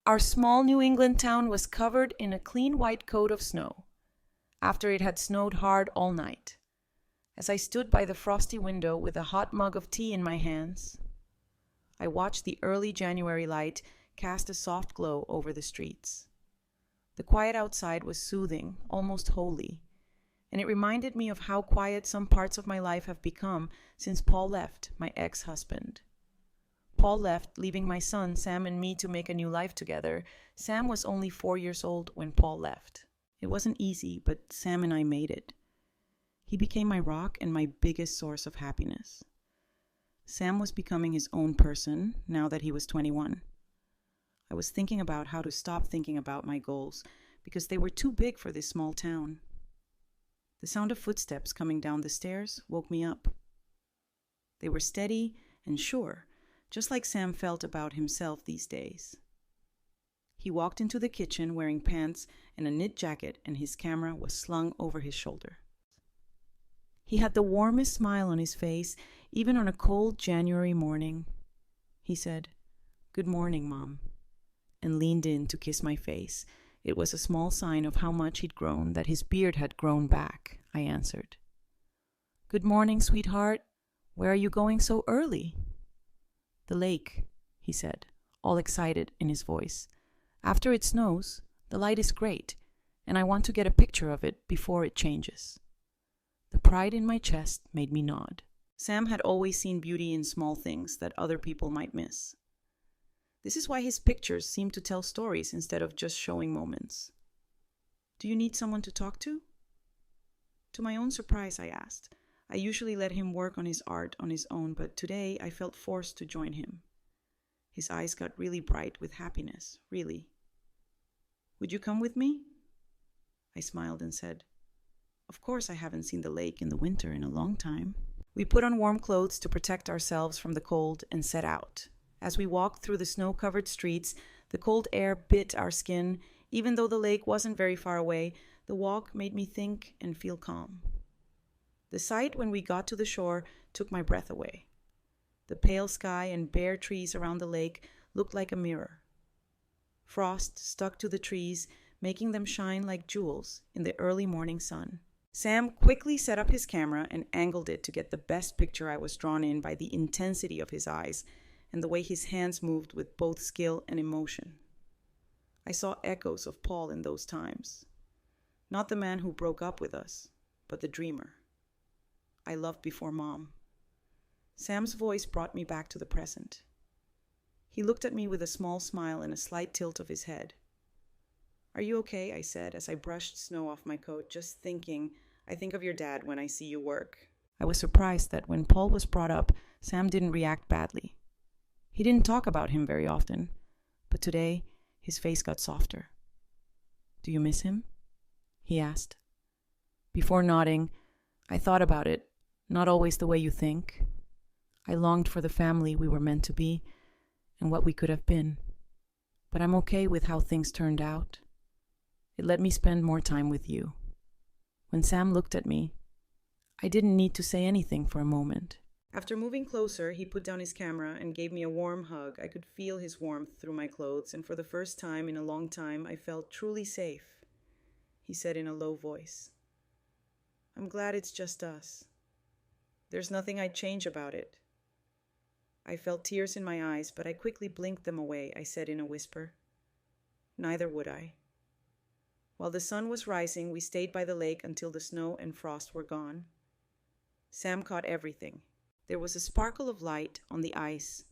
Our small New England town was covered in a clean white coat of snow, after it had snowed hard all night. As I stood by the frosty window with a hot mug of tea in my hands, I watched the early January light cast a soft glow over the streets. The quiet outside was soothing, almost holy, and it reminded me of how quiet some parts of my life have become since Paul left, my ex-husband. Paul left, leaving my son, Sam, and me to make a new life together. Sam was only 4 years old when Paul left. It wasn't easy, but Sam and I made it. He became my rock and my biggest source of happiness. Sam was becoming his own person now that he was 21. I was thinking about how to stop thinking about my goals because they were too big for this small town. The sound of footsteps coming down the stairs woke me up. They were steady and sure, just like Sam felt about himself these days. He walked into the kitchen wearing pants and a knit jacket, and his camera was slung over his shoulder. He had the warmest smile on his face, even on a cold January morning. He said, "Good morning, Mom," and leaned in to kiss my face. It was a small sign of how much he'd grown, that his beard had grown back, I answered. "Good morning, sweetheart. Where are you going so early?" "The lake," he said, all excited in his voice. "After it snows, the light is great, and I want to get a picture of it before it changes." The pride in my chest made me nod. Sam had always seen beauty in small things that other people might miss. This is why his pictures seem to tell stories instead of just showing moments. "Do you need someone to talk to?" To my own surprise, I asked. I usually let him work on his art on his own, but today I felt forced to join him. His eyes got really bright with happiness, really. "Would you come with me?" I smiled and said, "Of course, I haven't seen the lake in the winter in a long time." We put on warm clothes to protect ourselves from the cold and set out. As we walked through the snow-covered streets, the cold air bit our skin. Even though the lake wasn't very far away, the walk made me think and feel calm. The sight when we got to the shore took my breath away. The pale sky and bare trees around the lake looked like a mirror. Frost stuck to the trees, making them shine like jewels in the early morning sun. Sam quickly set up his camera and angled it to get the best picture. I was drawn in by the intensity of his eyes and the way his hands moved with both skill and emotion. I saw echoes of Paul in those times. Not the man who broke up with us, but the dreamer I loved before Mom. Sam's voice brought me back to the present. He looked at me with a small smile and a slight tilt of his head. "Are you okay?" I said as I brushed snow off my coat, just thinking, "I think of your dad when I see you work." I was surprised that when Paul was brought up, Sam didn't react badly. He didn't talk about him very often, but today his face got softer. "Do you miss him?" he asked. Before nodding, I thought about it. Not always the way you think. I longed for the family we were meant to be and what we could have been. But I'm okay with how things turned out. It let me spend more time with you. When Sam looked at me, I didn't need to say anything for a moment. After moving closer, he put down his camera and gave me a warm hug. I could feel his warmth through my clothes, and for the first time in a long time, I felt truly safe. He said in a low voice, "I'm glad it's just us. There's nothing I'd change about it." I felt tears in my eyes, but I quickly blinked them away. I said in a whisper, "Neither would I." While the sun was rising, we stayed by the lake until the snow and frost were gone. Sam caught everything. There was a sparkle of light on the ice,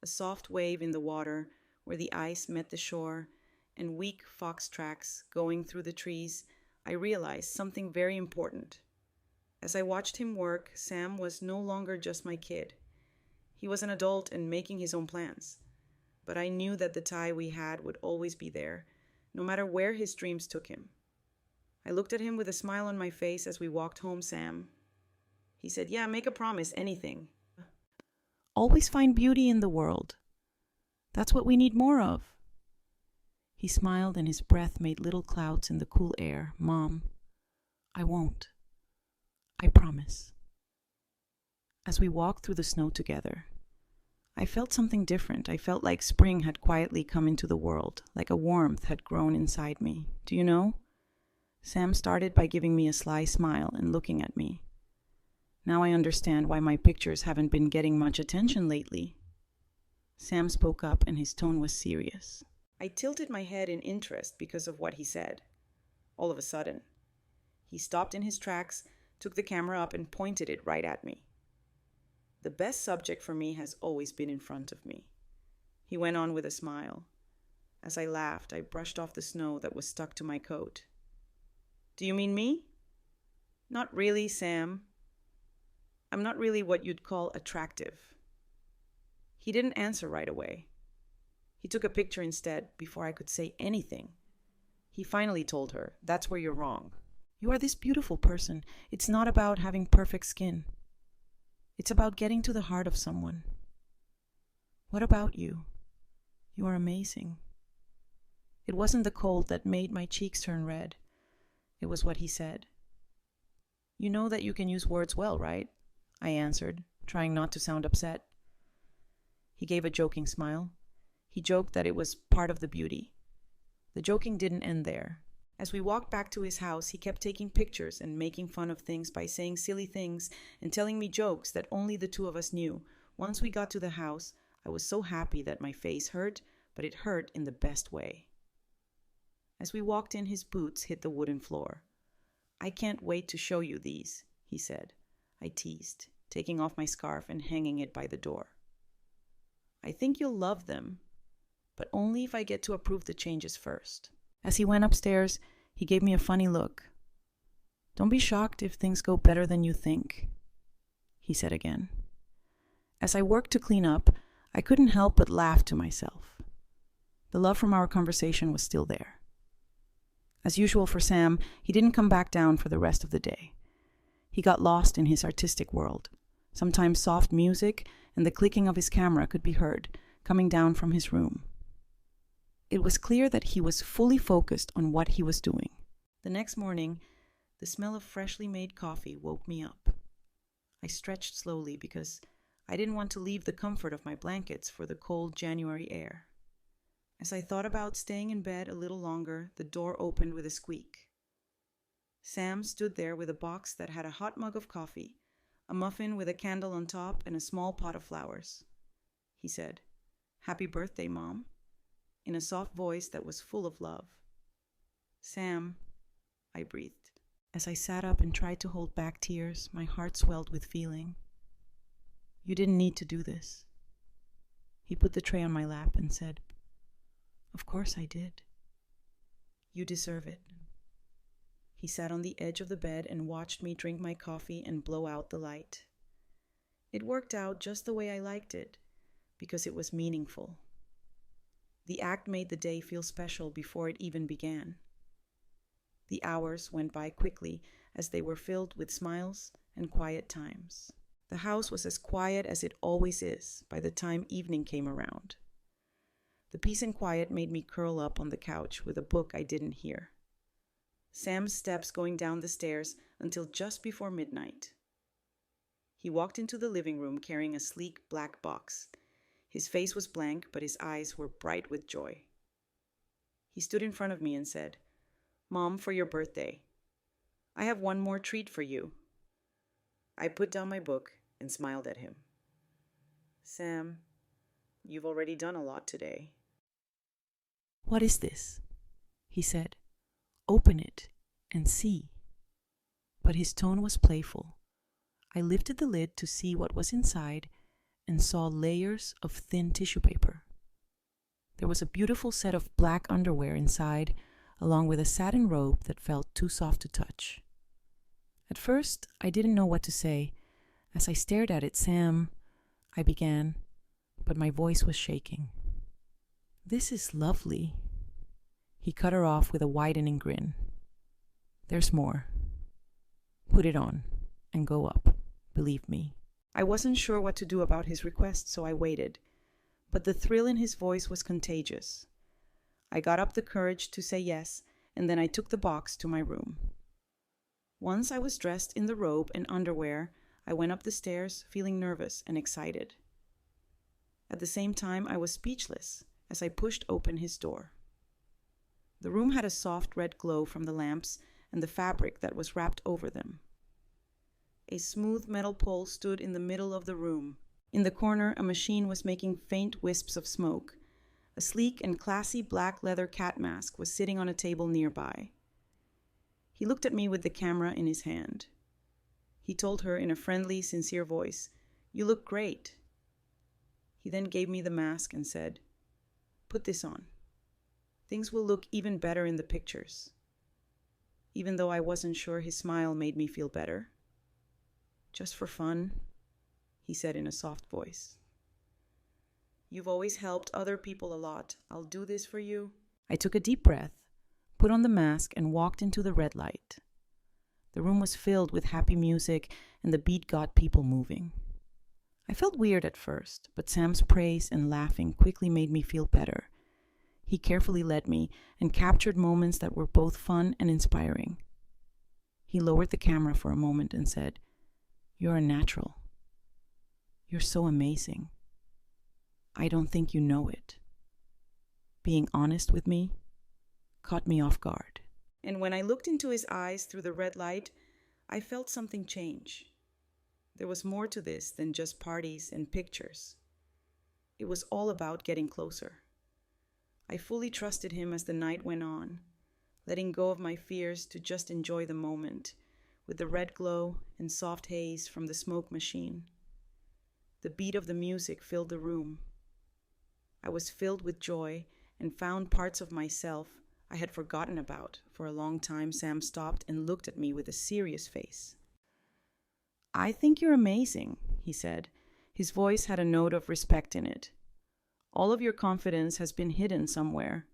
a soft wave in the water where the ice met the shore, and weak fox tracks going through the trees. I realized something very important. As I watched him work, Sam was no longer just my kid. He was an adult and making his own plans. But I knew that the tie we had would always be there, no matter where his dreams took him. I looked at him with a smile on my face as we walked home. "Sam," he said, "yeah, make a promise, anything. Always find beauty in the world. That's what we need more of." He smiled and his breath made little clouds in the cool air. "Mom, I won't. I promise." As we walked through the snow together, I felt something different. I felt like spring had quietly come into the world, like a warmth had grown inside me. Do you know? Sam started by giving me a sly smile and looking at me. Now I understand why my pictures haven't been getting much attention lately. Sam spoke up and his tone was serious. I tilted my head in interest because of what he said. All of a sudden, he stopped in his tracks, took the camera up and pointed it right at me. The best subject for me has always been in front of me. He went on with a smile. As I laughed, I brushed off the snow that was stuck to my coat. Do you mean me? Not really, Sam. I'm not really what you'd call attractive. He didn't answer right away. He took a picture instead before I could say anything. He finally told her, "That's where you're wrong. You are this beautiful person. It's not about having perfect skin. It's about getting to the heart of someone. What about you? You are amazing." It wasn't the cold that made my cheeks turn red. It was what he said. "You know that you can use words well, right?" I answered, trying not to sound upset. He gave a joking smile. He joked that it was part of the beauty. The joking didn't end there. As we walked back to his house, he kept taking pictures and making fun of things by saying silly things and telling me jokes that only the two of us knew. Once we got to the house, I was so happy that my face hurt, but it hurt in the best way. As we walked in, his boots hit the wooden floor. "I can't wait to show you these," he said. I teased, taking off my scarf and hanging it by the door. "I think you'll love them, but only if I get to approve the changes first." As he went upstairs, he gave me a funny look. "Don't be shocked if things go better than you think," he said again. As I worked to clean up, I couldn't help but laugh to myself. The love from our conversation was still there. As usual for Sam, he didn't come back down for the rest of the day. He got lost in his artistic world. Sometimes soft music and the clicking of his camera could be heard, coming down from his room. It was clear that he was fully focused on what he was doing. The next morning, the smell of freshly made coffee woke me up. I stretched slowly because I didn't want to leave the comfort of my blankets for the cold January air. As I thought about staying in bed a little longer, the door opened with a squeak. Sam stood there with a box that had a hot mug of coffee, a muffin with a candle on top, and a small pot of flowers. He said, "Happy birthday, Mom," in a soft voice that was full of love. "Sam," I breathed. As I sat up and tried to hold back tears, my heart swelled with feeling. "You didn't need to do this." He put the tray on my lap and said, "Of course I did. You deserve it." He sat on the edge of the bed and watched me drink my coffee and blow out the light. It worked out just the way I liked it, because it was meaningful. The act made the day feel special before it even began. The hours went by quickly as they were filled with smiles and quiet times. The house was as quiet as it always is by the time evening came around. The peace and quiet made me curl up on the couch with a book I didn't hear. Sam's steps going down the stairs until just before midnight. He walked into the living room carrying a sleek black box. His face was blank, but his eyes were bright with joy. He stood in front of me and said, "Mom, for your birthday, I have one more treat for you." I put down my book and smiled at him. "Sam, you've already done a lot today." "What is this?" he said. "Open it and see." But his tone was playful. I lifted the lid to see what was inside and saw layers of thin tissue paper. There was a beautiful set of black underwear inside, along with a satin robe that felt too soft to touch. At first, I didn't know what to say. As I stared at it, "Sam," I began, but my voice was shaking. "This is lovely." He cut her off with a widening grin. "There's more. Put it on and go up, believe me." I wasn't sure what to do about his request, so I waited. But the thrill in his voice was contagious. I got up the courage to say yes, and then I took the box to my room. Once I was dressed in the robe and underwear, I went up the stairs feeling nervous and excited. At the same time, I was speechless as I pushed open his door. The room had a soft red glow from the lamps and the fabric that was wrapped over them. A smooth metal pole stood in the middle of the room. In the corner, a machine was making faint wisps of smoke. A sleek and classy black leather cat mask was sitting on a table nearby. He looked at me with the camera in his hand. He told her in a friendly, sincere voice, "You look great." He then gave me the mask and said, "Put this on. Things will look even better in the pictures." Even though I wasn't sure, his smile made me feel better. "Just for fun," he said in a soft voice. "You've always helped other people a lot. I'll do this for you." I took a deep breath, put on the mask, and walked into the red light. The room was filled with happy music, and the beat got people moving. I felt weird at first, but Sam's praise and laughing quickly made me feel better. He carefully led me and captured moments that were both fun and inspiring. He lowered the camera for a moment and said, "You're a natural. You're so amazing. I don't think you know it." Being honest with me caught me off guard. And when I looked into his eyes through the red light, I felt something change. There was more to this than just parties and pictures. It was all about getting closer. I fully trusted him as the night went on, letting go of my fears to just enjoy the moment, with the red glow and soft haze from the smoke machine. The beat of the music filled the room. I was filled with joy and found parts of myself I had forgotten about. For a long time, Sam stopped and looked at me with a serious face. "I think you're amazing," he said. His voice had a note of respect in it. "All of your confidence has been hidden somewhere."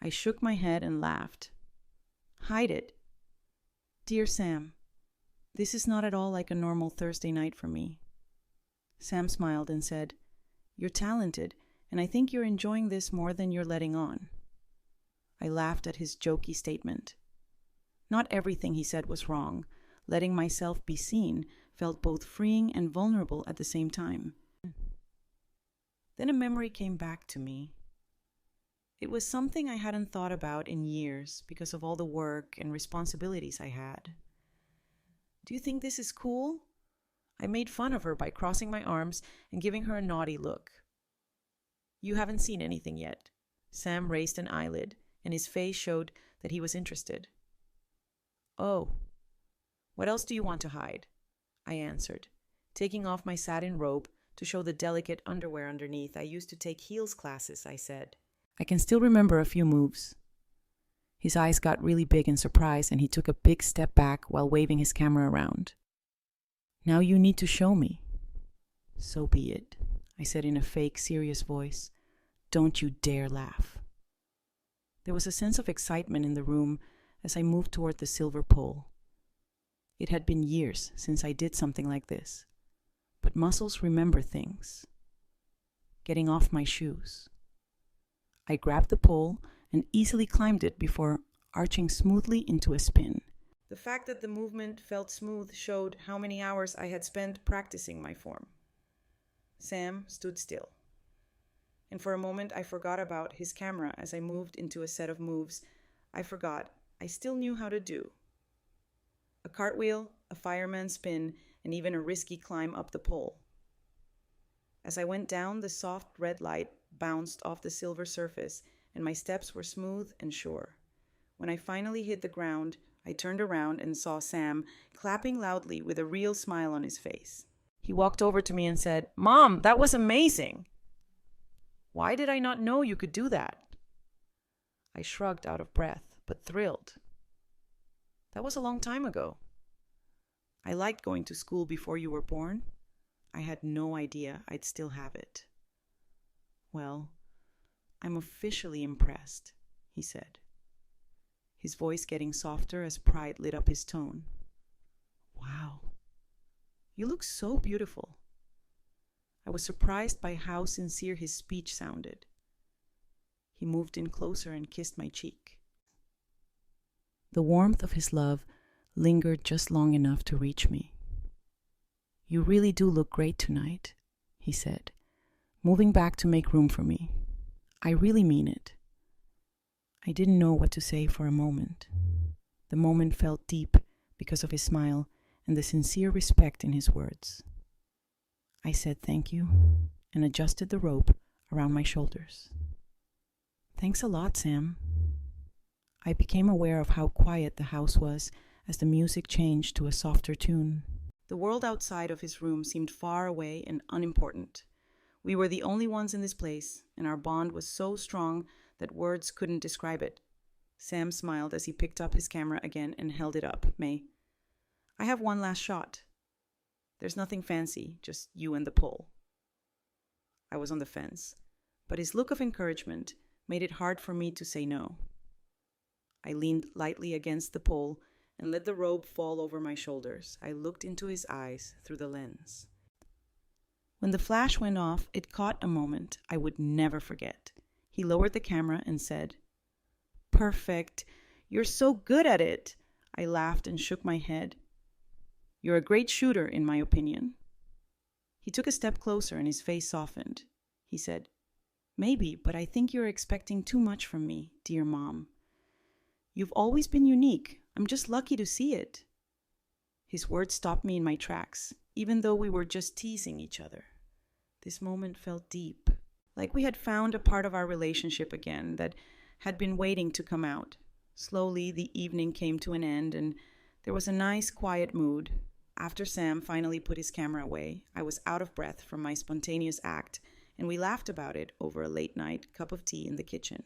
I shook my head and laughed. "Hide it? Dear Sam, this is not at all like a normal Thursday night for me." Sam smiled and said, "You're talented, and I think you're enjoying this more than you're letting on." I laughed at his jokey statement. Not everything he said was wrong. Letting myself be seen felt both freeing and vulnerable at the same time. Then a memory came back to me. It was something I hadn't thought about in years because of all the work and responsibilities I had. "Do you think this is cool?" I made fun of her by crossing my arms and giving her a naughty look. "You haven't seen anything yet." Sam raised an eyelid, and his face showed that he was interested. "Oh, what else do you want to hide?" I answered, taking off my satin robe to show the delicate underwear underneath. "I used to take heels classes," I said. "I can still remember a few moves." His eyes got really big in surprise, and he took a big step back while waving his camera around. "Now you need to show me." "So be it," I said in a fake, serious voice. "Don't you dare laugh." There was a sense of excitement in the room as I moved toward the silver pole. It had been years since I did something like this, but muscles remember things. Getting off my shoes. I grabbed the pole and easily climbed it before arching smoothly into a spin. The fact that the movement felt smooth showed how many hours I had spent practicing my form. Sam stood still. And for a moment I forgot about his camera as I moved into a set of moves I forgot I still knew how to do. A cartwheel, a fireman spin, and even a risky climb up the pole. As I went down, the soft red light bounced off the silver surface, and my steps were smooth and sure. When I finally hit the ground, I turned around and saw Sam clapping loudly with a real smile on his face. He walked over to me and said, "Mom, that was amazing." "Why did I not know you could do that?" I shrugged out of breath, but thrilled. "That was a long time ago. I liked going to school before you were born. I had no idea I'd still have it." "Well, I'm officially impressed," he said, his voice getting softer as pride lit up his tone. "Wow, you look so beautiful." I was surprised by how sincere his speech sounded. He moved in closer and kissed my cheek. The warmth of his love lingered just long enough to reach me. "You really do look great tonight," he said, moving back to make room for me. I really mean it. I didn't know what to say for a moment. The moment felt deep because of his smile and the sincere respect in his words. I said thank you and adjusted the rope around my shoulders. Thanks a lot, Sam. I became aware of how quiet the house was as the music changed to a softer tune. The world outside of his room seemed far away and unimportant. We were the only ones in this place, and our bond was so strong that words couldn't describe it. Sam smiled as he picked up his camera again and held it up. May, I have one last shot. There's nothing fancy, just you and the pole. I was on the fence, but his look of encouragement made it hard for me to say no. I leaned lightly against the pole and let the robe fall over my shoulders. I looked into his eyes through the lens. When the flash went off, it caught a moment I would never forget. He lowered the camera and said, "Perfect. You're so good at it." I laughed and shook my head. "You're a great shooter, in my opinion." He took a step closer and his face softened. He said, "Maybe, but I think you're expecting too much from me, dear Mom. You've always been unique. I'm just lucky to see it." His words stopped me in my tracks, even though we were just teasing each other. This moment felt deep, like we had found a part of our relationship again that had been waiting to come out. Slowly, the evening came to an end, and there was a nice, quiet mood. After Sam finally put his camera away, I was out of breath from my spontaneous act, and we laughed about it over a late-night cup of tea in the kitchen.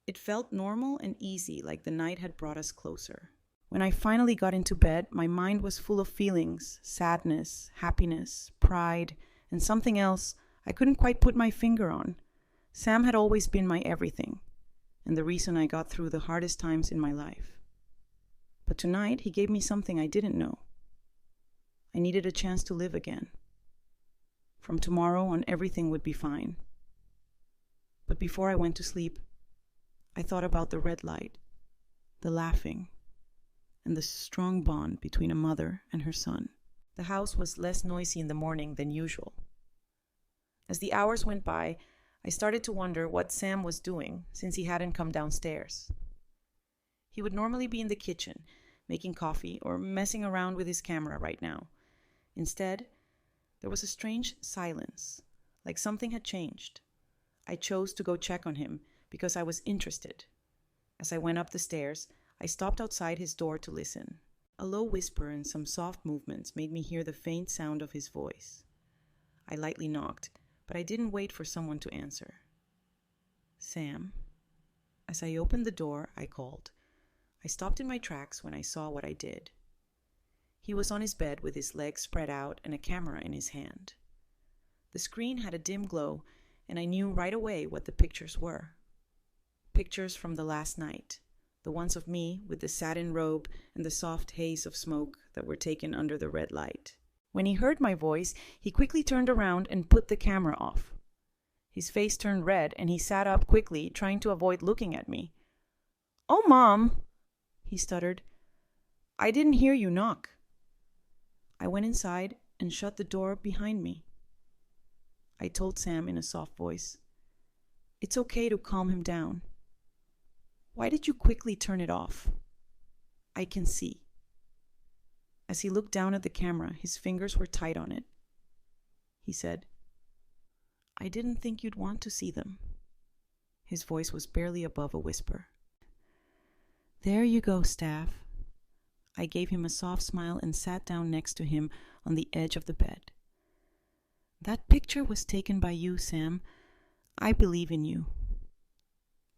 It felt normal and easy, like the night had brought us closer. When I finally got into bed, my mind was full of feelings: sadness, happiness, pride, and something else I couldn't quite put my finger on. Sam had always been my everything, and the reason I got through the hardest times in my life. But tonight, he gave me something I didn't know. I needed a chance to live again. From tomorrow on, everything would be fine. But before I went to sleep, I thought about the red light, the laughing, and the strong bond between a mother and her son. The house was less noisy in the morning than usual. As the hours went by, I started to wonder what Sam was doing since he hadn't come downstairs. He would normally be in the kitchen, making coffee or messing around with his camera right now. Instead, there was a strange silence, like something had changed. I chose to go check on him because I was interested. As I went up the stairs, I stopped outside his door to listen. A low whisper and some soft movements made me hear the faint sound of his voice. I lightly knocked, but I didn't wait for someone to answer. "Sam." As I opened the door, I called. I stopped in my tracks when I saw what I did. He was on his bed with his legs spread out and a camera in his hand. The screen had a dim glow, and I knew right away what the pictures were. Pictures from the last night, the ones of me with the satin robe and the soft haze of smoke that were taken under the red light. When he heard my voice, he quickly turned around and put the camera off. His face turned red, and he sat up quickly, trying to avoid looking at me. "Oh, Mom," he stuttered. "I didn't hear you knock." I went inside and shut the door behind me. I told Sam in a soft voice, "It's okay to calm him down. Why did you quickly turn it off? I can see." As he looked down at the camera, his fingers were tight on it. He said, "I didn't think you'd want to see them." His voice was barely above a whisper. "There you go, Staff." I gave him a soft smile and sat down next to him on the edge of the bed. "That picture was taken by you, Sam. I believe in you.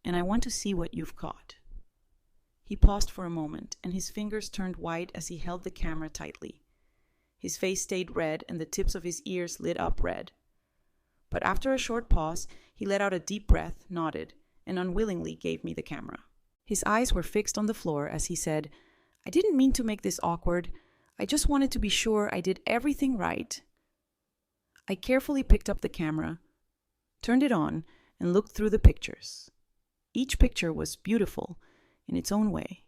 And I want to see what you've caught." He paused for a moment, and his fingers turned white as he held the camera tightly. His face stayed red, and the tips of his ears lit up red. But after a short pause, he let out a deep breath, nodded, and unwillingly gave me the camera. His eyes were fixed on the floor as he said, "I didn't mean to make this awkward. I just wanted to be sure I did everything right." I carefully picked up the camera, turned it on, and looked through the pictures. Each picture was beautiful in its own way.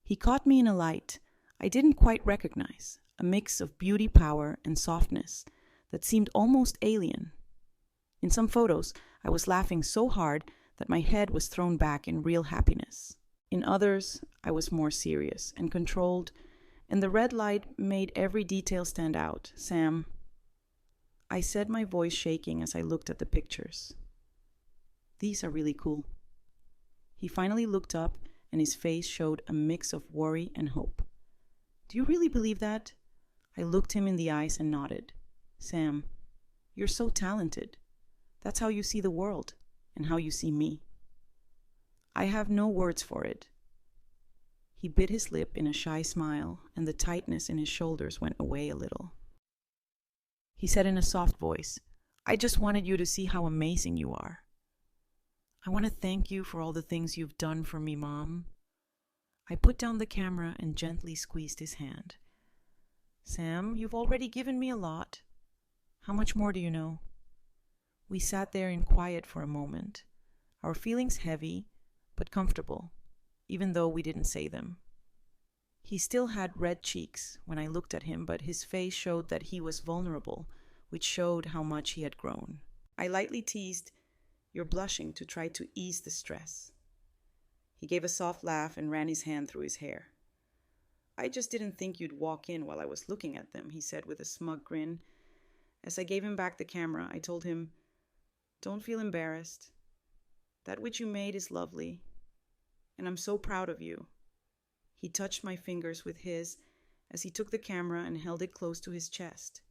He caught me in a light I didn't quite recognize, a mix of beauty, power, and softness that seemed almost alien. In some photos, I was laughing so hard that my head was thrown back in real happiness. In others, I was more serious and controlled, and the red light made every detail stand out. Sam, I said, my voice shaking as I looked at the pictures. These are really cool. He finally looked up, and his face showed a mix of worry and hope. Do you really believe that? I looked him in the eyes and nodded. Sam, you're so talented. That's how you see the world and how you see me. I have no words for it. He bit his lip in a shy smile, and the tightness in his shoulders went away a little. He said in a soft voice, I just wanted you to see how amazing you are. I want to thank you for all the things you've done for me, Mom. I put down the camera and gently squeezed his hand. Sam, you've already given me a lot. How much more do you know? We sat there in quiet for a moment, our feelings heavy but comfortable, even though we didn't say them. He still had red cheeks when I looked at him, but his face showed that he was vulnerable, which showed how much he had grown. I lightly teased, You're blushing, to try to ease the stress. He gave a soft laugh and ran his hand through his hair. I just didn't think you'd walk in while I was looking at them, he said with a smug grin. As I gave him back the camera, I told him, Don't feel embarrassed. That which you made is lovely, and I'm so proud of you. He touched my fingers with his as he took the camera and held it close to his chest.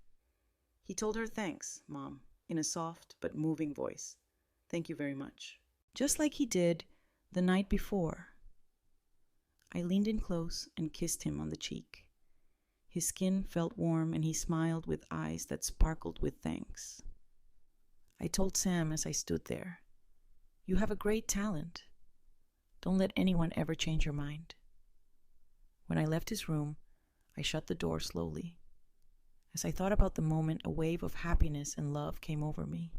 He told her thanks, Mom, in a soft but moving voice. Thank you very much. Just like he did the night before. I leaned in close and kissed him on the cheek. His skin felt warm and he smiled with eyes that sparkled with thanks. I told Sam as I stood there, You have a great talent. Don't let anyone ever change your mind. When I left his room, I shut the door slowly. As I thought about the moment, a wave of happiness and love came over me.